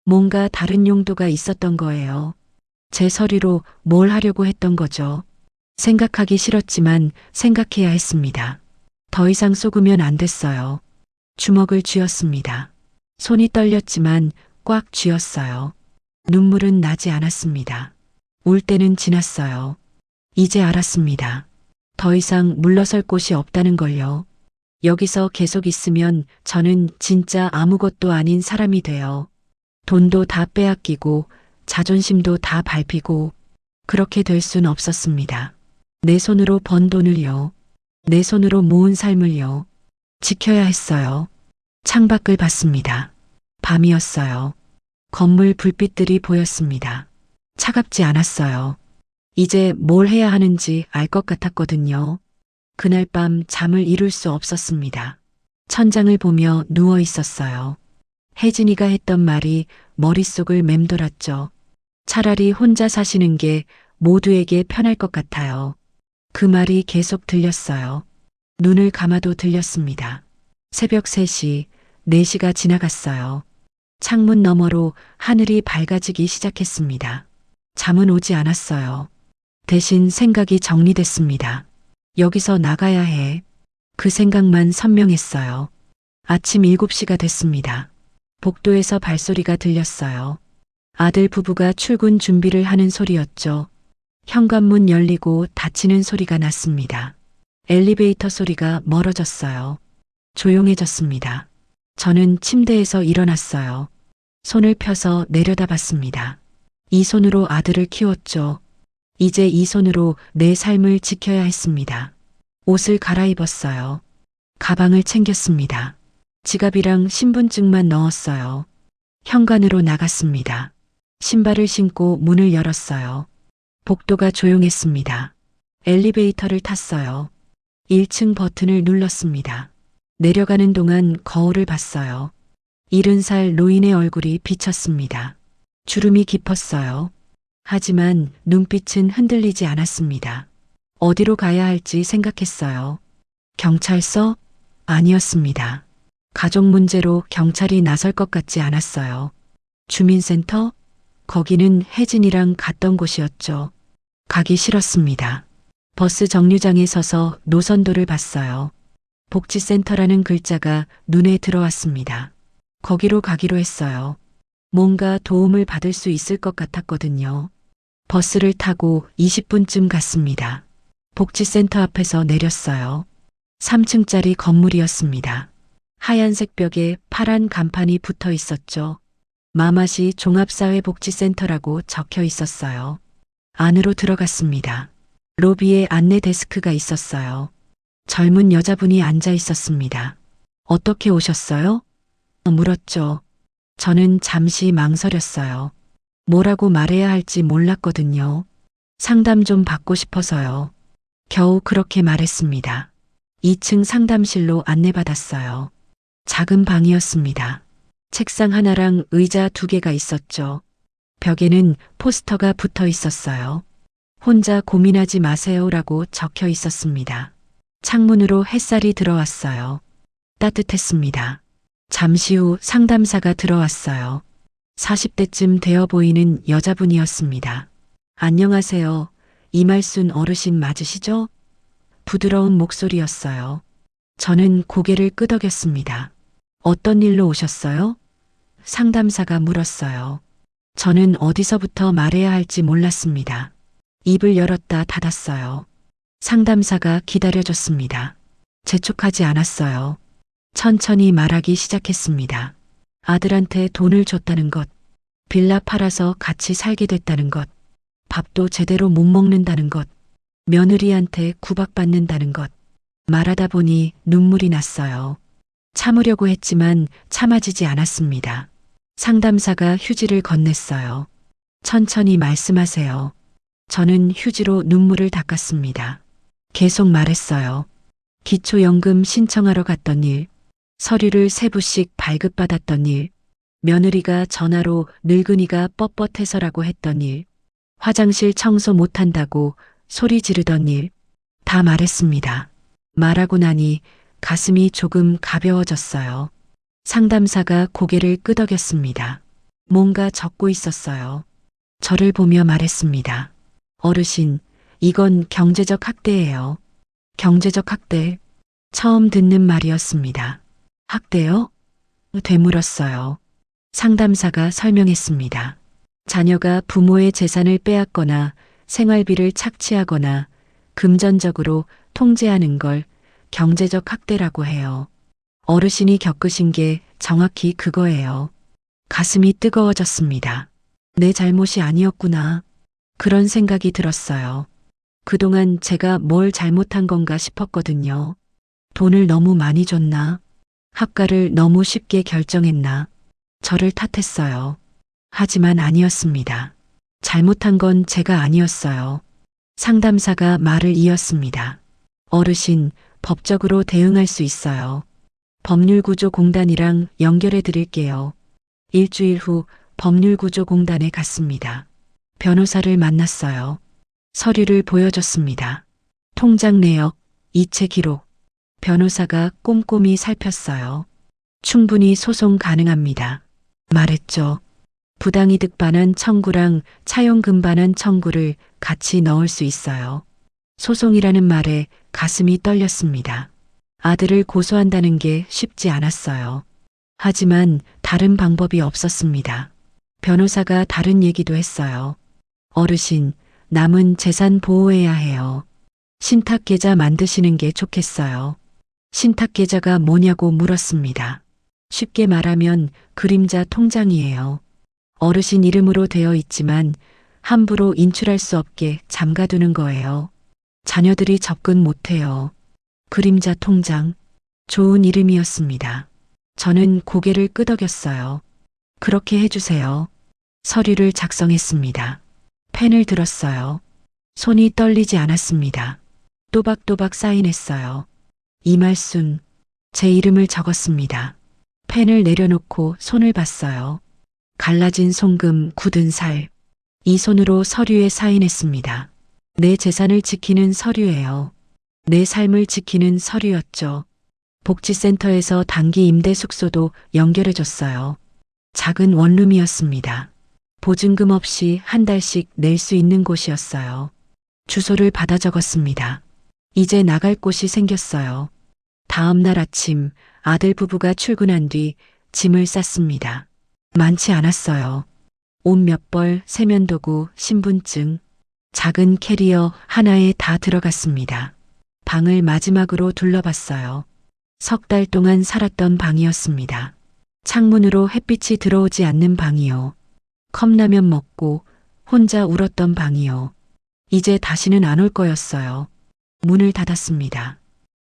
뭔가 다른 용도가 있었던 거예요. 제 서류로 뭘 하려고 했던 거죠. 생각하기 싫었지만 생각해야 했습니다. 더 이상 속으면 안 됐어요. 주먹을 쥐었습니다. 손이 떨렸지만 꽉 쥐었어요. 눈물은 나지 않았습니다. 울 때는 지났어요. 이제 알았습니다. 더 이상 물러설 곳이 없다는 걸요. 여기서 계속 있으면 저는 진짜 아무것도 아닌 사람이 돼요. 돈도 다 빼앗기고 자존심도 다 밟히고 그렇게 될 순 없었습니다. 내 손으로 번 돈을요. 내 손으로 모은 삶을요. 지켜야 했어요. 창밖을 봤습니다. 밤이었어요. 건물 불빛들이 보였습니다. 차갑지 않았어요. 이제 뭘 해야 하는지 알 것 같았거든요. 그날 밤 잠을 이룰 수 없었습니다. 천장을 보며 누워 있었어요. 혜진이가 했던 말이 머릿속을 맴돌았죠. 차라리 혼자 사시는 게 모두에게 편할 것 같아요. 그 말이 계속 들렸어요. 눈을 감아도 들렸습니다. 새벽 3시, 4시가 지나갔어요. 창문 너머로 하늘이 밝아지기 시작했습니다. 잠은 오지 않았어요. 대신 생각이 정리됐습니다. 여기서 나가야 해. 그 생각만 선명했어요. 아침 7시가 됐습니다. 복도에서 발소리가 들렸어요. 아들 부부가 출근 준비를 하는 소리였죠. 현관문 열리고 닫히는 소리가 났습니다. 엘리베이터 소리가 멀어졌어요. 조용해졌습니다. 저는 침대에서 일어났어요. 손을 펴서 내려다봤습니다. 이 손으로 아들을 키웠죠. 이제 이 손으로 내 삶을 지켜야 했습니다. 옷을 갈아입었어요. 가방을 챙겼습니다. 지갑이랑 신분증만 넣었어요. 현관으로 나갔습니다. 신발을 신고 문을 열었어요. 복도가 조용했습니다. 엘리베이터를 탔어요. 1층 버튼을 눌렀습니다. 내려가는 동안 거울을 봤어요. 70살 노인의 얼굴이 비쳤습니다. 주름이 깊었어요. 하지만 눈빛은 흔들리지 않았습니다. 어디로 가야 할지 생각했어요. 경찰서? 아니었습니다. 가족 문제로 경찰이 나설 것 같지 않았어요. 주민센터? 거기는 혜진이랑 갔던 곳이었죠. 가기 싫었습니다. 버스 정류장에 서서 노선도를 봤어요. 복지센터라는 글자가 눈에 들어왔습니다. 거기로 가기로 했어요. 뭔가 도움을 받을 수 있을 것 같았거든요. 버스를 타고 20분쯤 갔습니다. 복지센터 앞에서 내렸어요. 3층짜리 건물이었습니다. 하얀색 벽에 파란 간판이 붙어 있었죠. 마마시 종합사회복지센터라고 적혀 있었어요. 안으로 들어갔습니다. 로비에 안내 데스크가 있었어요. 젊은 여자분이 앉아 있었습니다. 어떻게 오셨어요? 물었죠. 저는 잠시 망설였어요. 뭐라고 말해야 할지 몰랐거든요. 상담 좀 받고 싶어서요. 겨우 그렇게 말했습니다. 2층 상담실로 안내받았어요. 작은 방이었습니다. 책상 하나랑 의자 2개가 있었죠. 벽에는 포스터가 붙어 있었어요. 혼자 고민하지 마세요라고 적혀 있었습니다. 창문으로 햇살이 들어왔어요. 따뜻했습니다. 잠시 후 상담사가 들어왔어요. 40대쯤 되어 보이는 여자분이었습니다. 안녕하세요. 이말순 어르신 맞으시죠? 부드러운 목소리였어요. 저는 고개를 끄덕였습니다. 어떤 일로 오셨어요? 상담사가 물었어요. 저는 어디서부터 말해야 할지 몰랐습니다. 입을 열었다 닫았어요. 상담사가 기다려줬습니다. 재촉하지 않았어요. 천천히 말하기 시작했습니다. 아들한테 돈을 줬다는 것, 빌라 팔아서 같이 살게 됐다는 것, 밥도 제대로 못 먹는다는 것, 며느리한테 구박받는다는 것. 말하다 보니 눈물이 났어요. 참으려고 했지만 참아지지 않았습니다. 상담사가 휴지를 건넸어요. 천천히 말씀하세요. 저는 휴지로 눈물을 닦았습니다. 계속 말했어요. 기초연금 신청하러 갔던 일, 서류를 3부씩 발급받았던 일, 며느리가 전화로 늙은이가 뻣뻣해서라고 했던 일, 화장실 청소 못한다고 소리 지르던 일, 다 말했습니다. 말하고 나니 가슴이 조금 가벼워졌어요. 상담사가 고개를 끄덕였습니다. 뭔가 적고 있었어요. 저를 보며 말했습니다. 어르신, 이건 경제적 학대예요. 경제적 학대. 처음 듣는 말이었습니다. 학대요? 되물었어요. 상담사가 설명했습니다. 자녀가 부모의 재산을 빼앗거나 생활비를 착취하거나 금전적으로 통제하는 걸 경제적 학대라고 해요. 어르신이 겪으신 게 정확히 그거예요. 가슴이 뜨거워졌습니다. 내 잘못이 아니었구나. 그런 생각이 들었어요. 그동안 제가 뭘 잘못한 건가 싶었거든요. 돈을 너무 많이 줬나? 학가를 너무 쉽게 결정했나? 저를 탓했어요. 하지만 아니었습니다. 잘못한 건 제가 아니었어요. 상담사가 말을 이었습니다. 어르신, 법적으로 대응할 수 있어요. 법률구조공단이랑 연결해 드릴게요. 일주일 후 법률구조공단에 갔습니다. 변호사를 만났어요. 서류를 보여줬습니다. 통장 내역, 이체 기록. 변호사가 꼼꼼히 살폈어요. 충분히 소송 가능합니다. 말했죠. 부당이득 반환 청구랑 차용금 반환 청구를 같이 넣을 수 있어요. 소송이라는 말에 가슴이 떨렸습니다. 아들을 고소한다는 게 쉽지 않았어요. 하지만 다른 방법이 없었습니다. 변호사가 다른 얘기도 했어요. 어르신, 남은 재산 보호해야 해요. 신탁계좌 만드시는 게 좋겠어요. 신탁계좌가 뭐냐고 물었습니다. 쉽게 말하면 그림자 통장이에요. 어르신 이름으로 되어 있지만 함부로 인출할 수 없게 잠가두는 거예요. 자녀들이 접근 못해요. 그림자 통장. 좋은 이름이었습니다. 저는 고개를 끄덕였어요. 그렇게 해주세요. 서류를 작성했습니다. 펜을 들었어요. 손이 떨리지 않았습니다. 또박또박 사인했어요. 이말순. 제 이름을 적었습니다. 펜을 내려놓고 손을 봤어요. 갈라진 송금, 굳은 살. 이 손으로 서류에 사인했습니다. 내 재산을 지키는 서류예요. 내 삶을 지키는 서류였죠. 복지센터에서 단기 임대 숙소도 연결해줬어요. 작은 원룸이었습니다. 보증금 없이 한 달씩 낼 수 있는 곳이었어요. 주소를 받아 적었습니다. 이제 나갈 곳이 생겼어요. 다음 날 아침 아들 부부가 출근한 뒤 짐을 쌌습니다. 많지 않았어요. 옷 몇 벌, 세면도구, 신분증, 작은 캐리어 하나에 다 들어갔습니다. 방을 마지막으로 둘러봤어요. 석 달 동안 살았던 방이었습니다. 창문으로 햇빛이 들어오지 않는 방이요. 컵라면 먹고 혼자 울었던 방이요. 이제 다시는 안 올 거였어요. 문을 닫았습니다.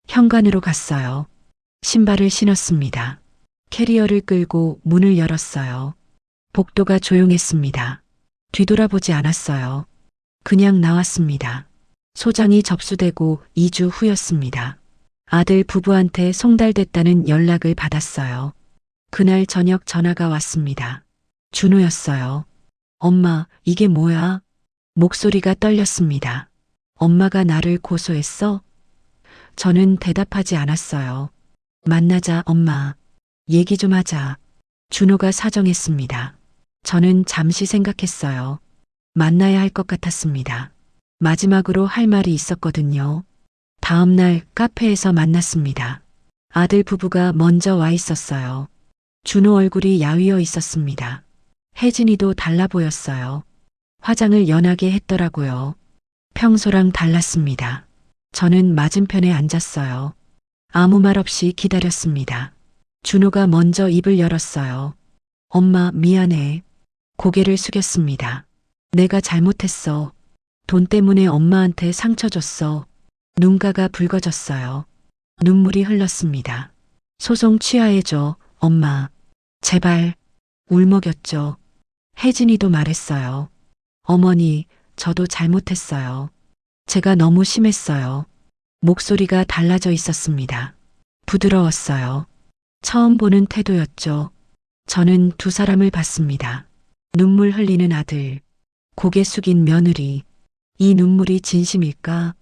현관으로 갔어요. 신발을 신었습니다. 캐리어를 끌고 문을 열었어요. 복도가 조용했습니다. 뒤돌아보지 않았어요. 그냥 나왔습니다. 소장이 접수되고 2주 후였습니다. 아들 부부한테 송달됐다는 연락을 받았어요. 그날 저녁 전화가 왔습니다. 준호였어요. 엄마, 이게 뭐야? 목소리가 떨렸습니다. 엄마가 나를 고소했어? 저는 대답하지 않았어요. 만나자, 엄마. 얘기 좀 하자. 준호가 사정했습니다. 저는 잠시 생각했어요. 만나야 할 것 같았습니다. 마지막으로 할 말이 있었거든요. 다음 날 카페에서 만났습니다. 아들 부부가 먼저 와 있었어요. 준호 얼굴이 야위어 있었습니다. 혜진이도 달라 보였어요. 화장을 연하게 했더라고요. 평소랑 달랐습니다. 저는 맞은편에 앉았어요. 아무 말 없이 기다렸습니다. 준호가 먼저 입을 열었어요. 엄마, 미안해. 고개를 숙였습니다. 내가 잘못했어. 돈 때문에 엄마한테 상처 줬어. 눈가가 붉어졌어요. 눈물이 흘렀습니다. 소송 취하해줘, 엄마. 제발. 울먹였죠. 혜진이도 말했어요. 어머니, 저도 잘못했어요. 제가 너무 심했어요. 목소리가 달라져 있었습니다. 부드러웠어요. 처음 보는 태도였죠. 저는 두 사람을 봤습니다. 눈물 흘리는 아들, 고개 숙인 며느리. 이 눈물이 진심일까?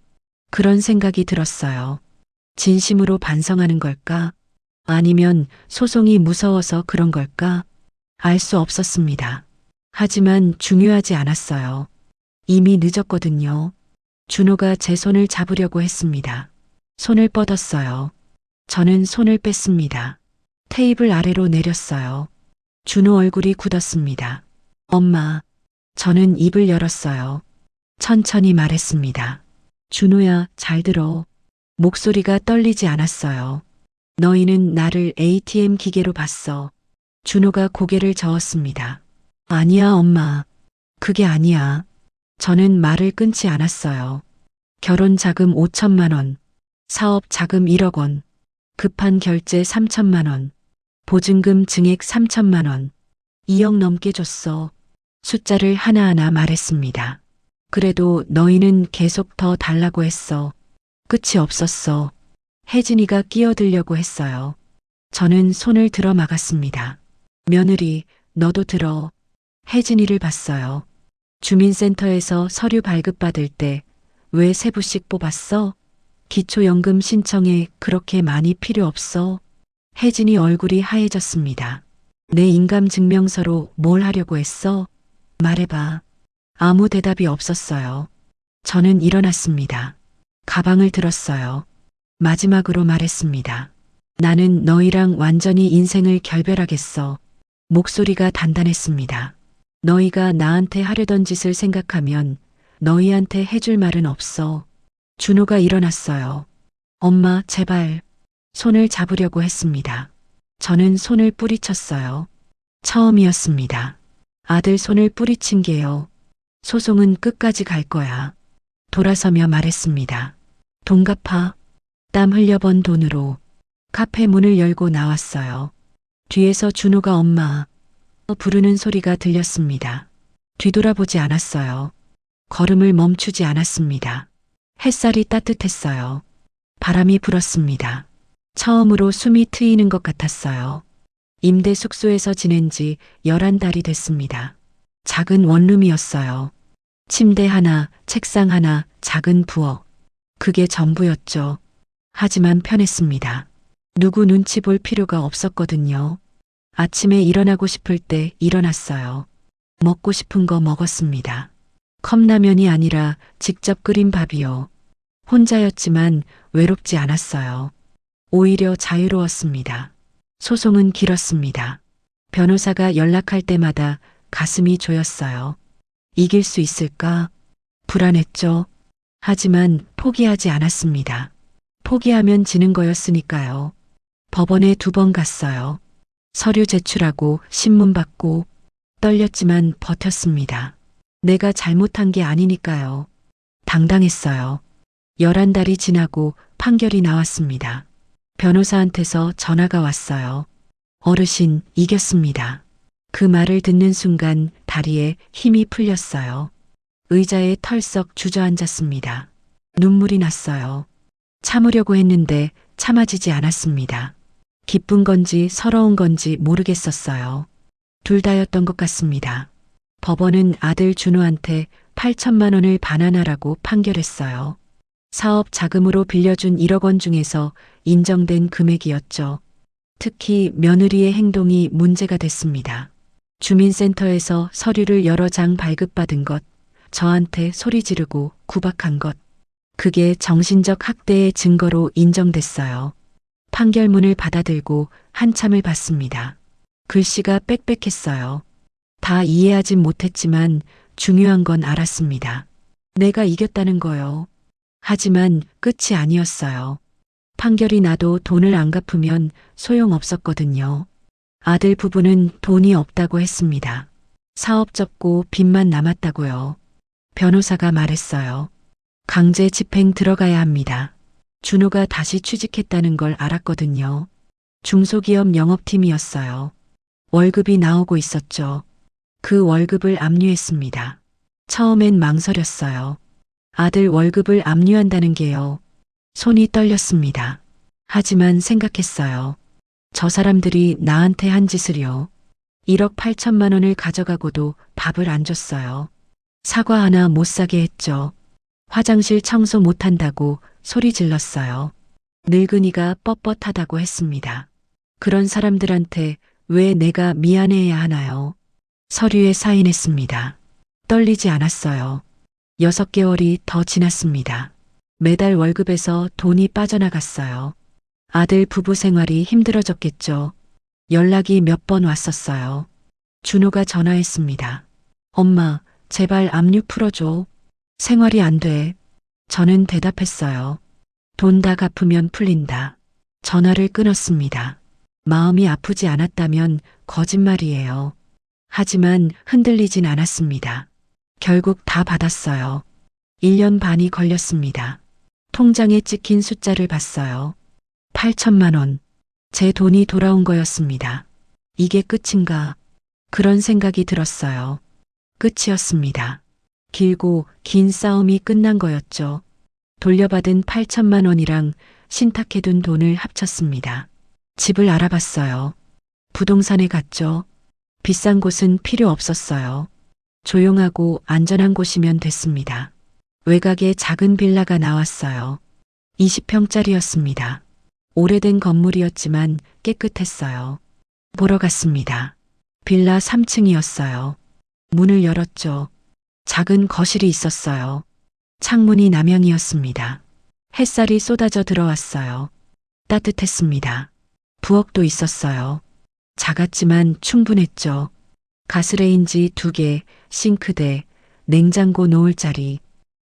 그런 생각이 들었어요. 진심으로 반성하는 걸까? 아니면 소송이 무서워서 그런 걸까? 알 수 없었습니다. 하지만 중요하지 않았어요. 이미 늦었거든요. 준호가 제 손을 잡으려고 했습니다. 손을 뻗었어요. 저는 손을 뺐습니다. 테이블 아래로 내렸어요. 준호 얼굴이 굳었습니다. 엄마, 저는 입을 열었어요. 천천히 말했습니다. 준호야, 잘 들어. 목소리가 떨리지 않았어요. 너희는 나를 ATM 기계로 봤어. 준호가 고개를 저었습니다. 아니야, 엄마. 그게 아니야. 저는 말을 끊지 않았어요. 결혼 자금 5천만 원, 사업 자금 1억 원, 급한 결제 3천만 원, 보증금 증액 3천만 원, 2억 넘게 줬어. 숫자를 하나하나 말했습니다. 그래도 너희는 계속 더 달라고 했어. 끝이 없었어. 혜진이가 끼어들려고 했어요. 저는 손을 들어 막았습니다. 며느리, 너도 들어. 혜진이를 봤어요. 주민센터에서 서류 발급받을 때 왜 세부씩 뽑았어? 기초연금 신청에 그렇게 많이 필요 없어? 혜진이 얼굴이 하얘졌습니다. 내 인감증명서로 뭘 하려고 했어? 말해봐. 아무 대답이 없었어요. 저는 일어났습니다. 가방을 들었어요. 마지막으로 말했습니다. 나는 너희랑 완전히 인생을 결별하겠어. 목소리가 단단했습니다. 너희가 나한테 하려던 짓을 생각하면 너희한테 해줄 말은 없어. 준호가 일어났어요. 엄마, 제발. 손을 잡으려고 했습니다. 저는 손을 뿌리쳤어요. 처음이었습니다. 아들 손을 뿌리친 게요. 소송은 끝까지 갈 거야. 돌아서며 말했습니다. 돈 갚아. 땀 흘려번 돈으로 카페 문을 열고 나왔어요. 뒤에서 준호가 엄마 부르는 소리가 들렸습니다. 뒤돌아보지 않았어요. 걸음을 멈추지 않았습니다. 햇살이 따뜻했어요. 바람이 불었습니다. 처음으로 숨이 트이는 것 같았어요. 임대 숙소에서 지낸 지 11달이 됐습니다. 작은 원룸이었어요. 침대 하나, 책상 하나, 작은 부엌. 그게 전부였죠. 하지만 편했습니다. 누구 눈치 볼 필요가 없었거든요. 아침에 일어나고 싶을 때 일어났어요. 먹고 싶은 거 먹었습니다. 컵라면이 아니라 직접 끓인 밥이요. 혼자였지만 외롭지 않았어요. 오히려 자유로웠습니다. 소송은 길었습니다. 변호사가 연락할 때마다 가슴이 조였어요. 이길 수 있을까? 불안했죠. 하지만 포기하지 않았습니다. 포기하면 지는 거였으니까요. 법원에 2번 갔어요. 서류 제출하고 신문 받고 떨렸지만 버텼습니다. 내가 잘못한 게 아니니까요. 당당했어요. 11달이 지나고 판결이 나왔습니다. 변호사한테서 전화가 왔어요. 어르신, 이겼습니다. 그 말을 듣는 순간 다리에 힘이 풀렸어요. 의자에 털썩 주저앉았습니다. 눈물이 났어요. 참으려고 했는데 참아지지 않았습니다. 기쁜 건지 서러운 건지 모르겠었어요. 둘 다였던 것 같습니다. 법원은 아들 준호한테 8천만 원을 반환하라고 판결했어요. 사업 자금으로 빌려준 1억 원 중에서 인정된 금액이었죠. 특히 며느리의 행동이 문제가 됐습니다. 주민센터에서 서류를 여러 장 발급받은 것, 저한테 소리 지르고 구박한 것, 그게 정신적 학대의 증거로 인정됐어요. 판결문을 받아들고 한참을 봤습니다. 글씨가 빽빽했어요. 다 이해하진 못했지만 중요한 건 알았습니다. 내가 이겼다는 거요. 하지만 끝이 아니었어요. 판결이 나도 돈을 안 갚으면 소용없었거든요. 아들 부부는 돈이 없다고 했습니다. 사업 접고 빚만 남았다고요. 변호사가 말했어요. 강제 집행 들어가야 합니다. 준호가 다시 취직했다는 걸 알았거든요. 중소기업 영업팀이었어요. 월급이 나오고 있었죠. 그 월급을 압류했습니다. 처음엔 망설였어요. 아들 월급을 압류한다는 게요. 손이 떨렸습니다. 하지만 생각했어요. 저 사람들이 나한테 한 짓을요. 1억 8천만 원을 가져가고도 밥을 안 줬어요. 사과 하나 못 사게 했죠. 화장실 청소 못한다고 소리 질렀어요. 늙은이가 뻣뻣하다고 했습니다. 그런 사람들한테 왜 내가 미안해야 하나요? 서류에 사인했습니다. 떨리지 않았어요. 6개월이 더 지났습니다. 매달 월급에서 돈이 빠져나갔어요. 아들 부부 생활이 힘들어졌겠죠. 연락이 몇 번 왔었어요. 준호가 전화했습니다. 엄마, 제발 압류 풀어줘. 생활이 안 돼. 저는 대답했어요. 돈 다 갚으면 풀린다. 전화를 끊었습니다. 마음이 아프지 않았다면 거짓말이에요. 하지만 흔들리진 않았습니다. 결국 다 받았어요. 1년 반이 걸렸습니다. 통장에 찍힌 숫자를 봤어요. 8천만 원. 제 돈이 돌아온 거였습니다. 이게 끝인가? 그런 생각이 들었어요. 끝이었습니다. 길고 긴 싸움이 끝난 거였죠. 돌려받은 8천만 원이랑 신탁해둔 돈을 합쳤습니다. 집을 알아봤어요. 부동산에 갔죠. 비싼 곳은 필요 없었어요. 조용하고 안전한 곳이면 됐습니다. 외곽에 작은 빌라가 나왔어요. 20평짜리였습니다. 오래된 건물이었지만 깨끗했어요. 보러 갔습니다. 빌라 3층이었어요. 문을 열었죠. 작은 거실이 있었어요. 창문이 남향이었습니다. 햇살이 쏟아져 들어왔어요. 따뜻했습니다. 부엌도 있었어요. 작았지만 충분했죠. 가스레인지 2개, 싱크대, 냉장고 놓을 자리.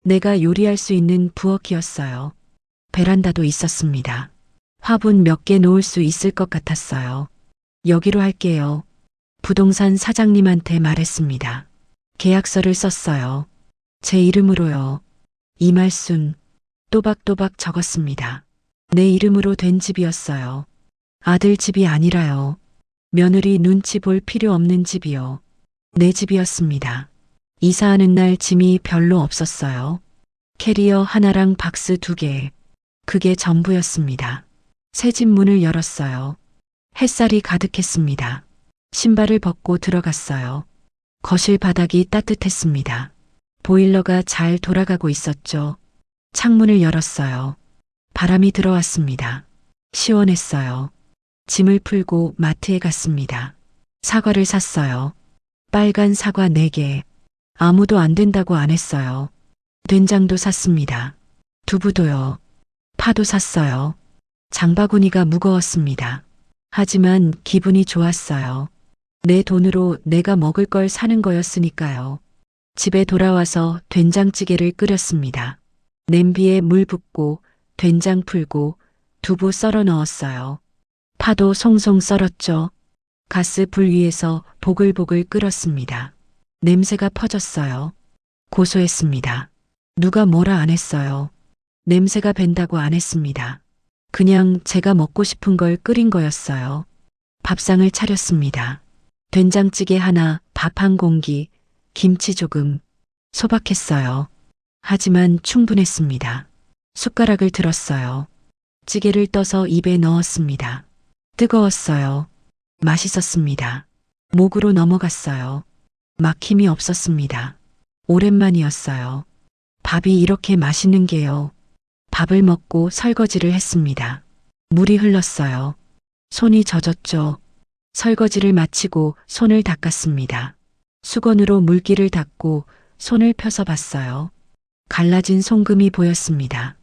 내가 요리할 수 있는 부엌이었어요. 베란다도 있었습니다. 화분 몇 개 놓을 수 있을 것 같았어요. 여기로 할게요. 부동산 사장님한테 말했습니다. 계약서를 썼어요. 제 이름으로요. 이말순, 또박또박 적었습니다. 내 이름으로 된 집이었어요. 아들 집이 아니라요. 며느리 눈치 볼 필요 없는 집이요. 내 집이었습니다. 이사하는 날 짐이 별로 없었어요. 캐리어 하나랑 박스 2개. 그게 전부였습니다. 새 집 문을 열었어요. 햇살이 가득했습니다. 신발을 벗고 들어갔어요. 거실 바닥이 따뜻했습니다. 보일러가 잘 돌아가고 있었죠. 창문을 열었어요. 바람이 들어왔습니다. 시원했어요. 짐을 풀고 마트에 갔습니다. 사과를 샀어요. 빨간 사과 4개. 아무도 안 된다고 안 했어요. 된장도 샀습니다. 두부도요. 파도 샀어요. 장바구니가 무거웠습니다. 하지만 기분이 좋았어요. 내 돈으로 내가 먹을 걸 사는 거였으니까요. 집에 돌아와서 된장찌개를 끓였습니다. 냄비에 물 붓고 된장 풀고 두부 썰어 넣었어요. 파도 송송 썰었죠. 가스 불 위에서 보글보글 끓었습니다. 냄새가 퍼졌어요. 고소했습니다. 누가 뭐라 안 했어요. 냄새가 밴다고 안 했습니다. 그냥 제가 먹고 싶은 걸 끓인 거였어요. 밥상을 차렸습니다. 된장찌개 하나, 밥 한 공기, 김치 조금, 소박했어요. 하지만 충분했습니다. 숟가락을 들었어요. 찌개를 떠서 입에 넣었습니다. 뜨거웠어요. 맛있었습니다. 목으로 넘어갔어요. 막힘이 없었습니다. 오랜만이었어요. 밥이 이렇게 맛있는 게요. 밥을 먹고 설거지를 했습니다. 물이 흘렀어요. 손이 젖었죠. 설거지를 마치고 손을 닦았습니다. 수건으로 물기를 닦고 손을 펴서 봤어요. 갈라진 손금이 보였습니다.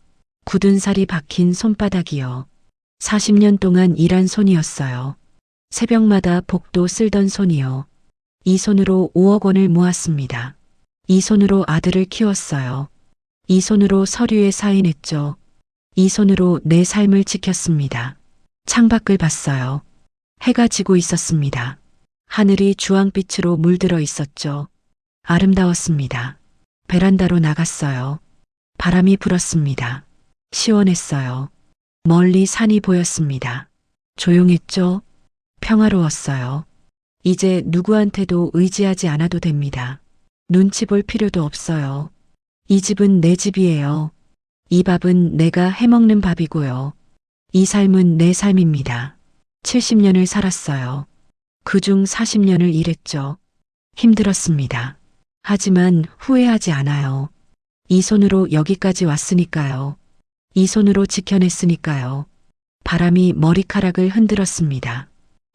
굳은 살이 박힌 손바닥이요. 40년 동안 일한 손이었어요. 새벽마다 복도 쓸던 손이요. 이 손으로 5억 원을 모았습니다. 이 손으로 아들을 키웠어요. 이 손으로 서류에 사인했죠. 이 손으로 내 삶을 지켰습니다. 창밖을 봤어요. 해가 지고 있었습니다. 하늘이 주황빛으로 물들어 있었죠. 아름다웠습니다. 베란다로 나갔어요. 바람이 불었습니다. 시원했어요. 멀리 산이 보였습니다. 조용했죠? 평화로웠어요. 이제 누구한테도 의지하지 않아도 됩니다. 눈치 볼 필요도 없어요. 이 집은 내 집이에요. 이 밥은 내가 해먹는 밥이고요. 이 삶은 내 삶입니다. 70년을 살았어요. 그중 40년을 일했죠. 힘들었습니다. 하지만 후회하지 않아요. 이 손으로 여기까지 왔으니까요. 이 손으로 지켜냈으니까요. 바람이 머리카락을 흔들었습니다.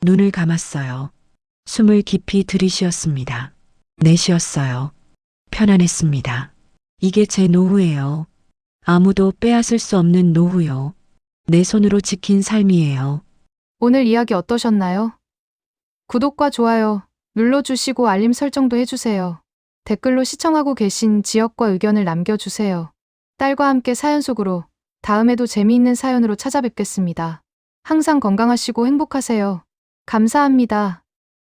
눈을 감았어요. 숨을 깊이 들이쉬었습니다. 내쉬었어요. 편안했습니다. 이게 제 노후예요. 아무도 빼앗을 수 없는 노후요. 내 손으로 지킨 삶이에요. 오늘 이야기 어떠셨나요? 구독과 좋아요 눌러주시고 알림 설정도 해주세요. 댓글로 시청하고 계신 지역과 의견을 남겨주세요. 딸과 함께 사연 속으로 다음에도 재미있는 사연으로 찾아뵙겠습니다. 항상 건강하시고 행복하세요. 감사합니다.